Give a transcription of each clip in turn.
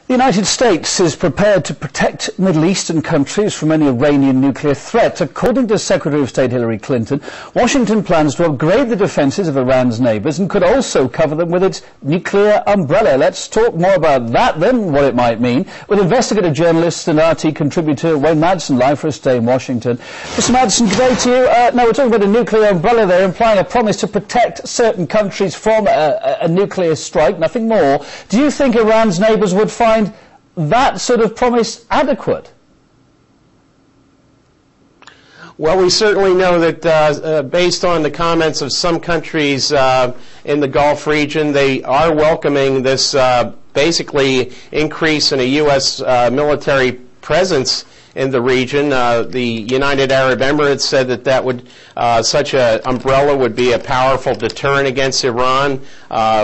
The United States is prepared to protect Middle Eastern countries from any Iranian nuclear threat. According to Secretary of State Hillary Clinton, Washington plans to upgrade the defences of Iran's neighbours and could also cover them with its nuclear umbrella. Let's talk more about that then, what it might mean, with investigative journalist and RT contributor Wayne Madsen, live for us today in Washington. Mr. Madsen, good day to you. Now, we're talking about a nuclear umbrella there, implying a promise to protect certain countries from a nuclear strike, nothing more. Do you think Iran's neighbours would find that sort of promise adequate? Well, we certainly know that based on the comments of some countries in the Gulf region, they are welcoming this basically increase in a U.S. military presence in the region. The United Arab Emirates said that would such an umbrella would be a powerful deterrent against Iran.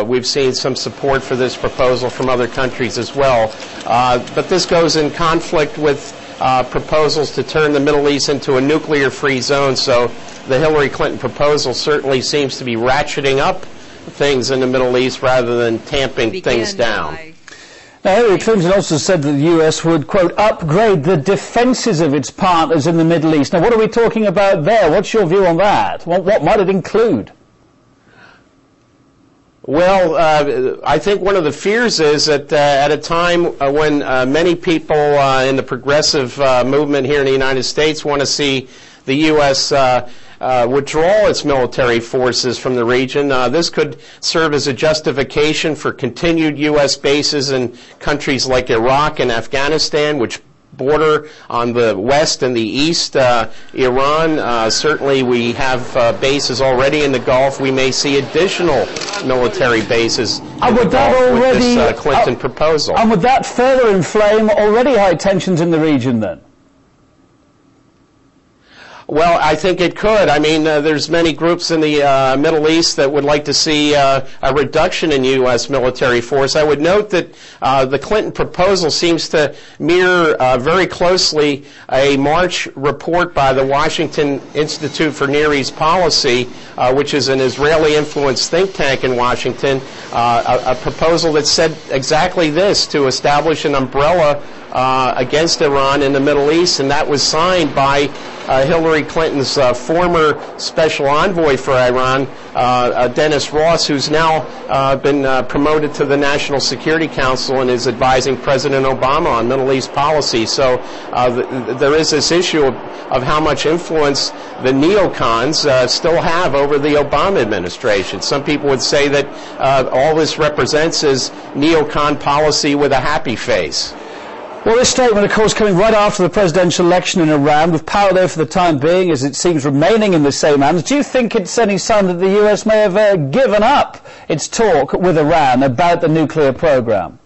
We've seen some support for this proposal from other countries as well. But this goes in conflict with proposals to turn the Middle East into a nuclear-free zone. So the Hillary Clinton proposal certainly seems to be ratcheting up things in the Middle East rather than tamping things down. Now, Hillary Clinton also said that the U.S. would, quote, upgrade the defences of its partners in the Middle East. Now, what are we talking about there? What's your view on that? What might it include? Well, I think one of the fears is that at a time when many people in the progressive movement here in the United States want to see the U.S. Withdraw its military forces from the region, this could serve as a justification for continued U.S. bases in countries like Iraq and Afghanistan, which border on the west and the east. Iran, certainly we have bases already in the Gulf. We may see additional military bases in the Gulf with this Clinton proposal. And would that further inflame already high tensions in the region then? Well, I think it could. I mean, there's many groups in the Middle East that would like to see a reduction in U.S. military force. I would note that the Clinton proposal seems to mirror very closely a March report by the Washington Institute for Near East Policy, which is an Israeli-influenced think tank in Washington, a proposal that said exactly this, to establish an umbrella against Iran in the Middle East, and that was signed by Hillary Clinton's former special envoy for Iran, Dennis Ross, who's now been promoted to the National Security Council and is advising President Obama on Middle East policy. So there is this issue of how much influence the neocons still have over the Obama administration. Some people would say that all this represents is neocon policy with a happy face. Well, this statement, of course, coming right after the presidential election in Iran, with power there for the time being, as it seems remaining in the same hands. Do you think it's any sign that the U.S. may have given up its talk with Iran about the nuclear program?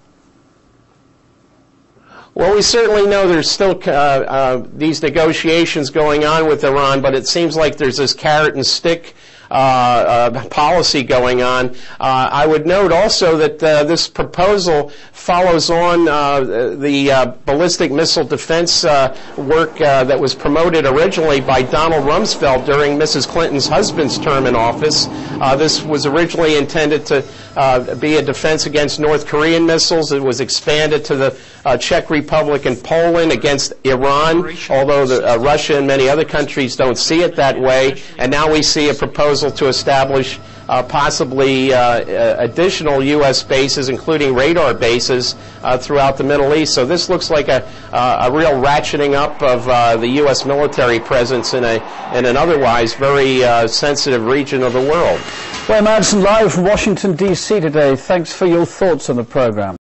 Well, we certainly know there's still these negotiations going on with Iran, but it seems like there's this carrot and stick policy going on. I would note also that this proposal follows on the ballistic missile defense work that was promoted originally by Donald Rumsfeld during Mrs. Clinton's husband's term in office. This was originally intended to be a defense against North Korean missiles. It was expanded to the Czech Republic and Poland against Iran, although Russia and many other countries don't see it that way. And now we see a proposal to establish possibly additional U.S. bases, including radar bases, throughout the Middle East. So this looks like a real ratcheting up of the U.S. military presence in an otherwise very sensitive region of the world. Wayne Madsen, live from Washington, D.C. today. Thanks for your thoughts on the program.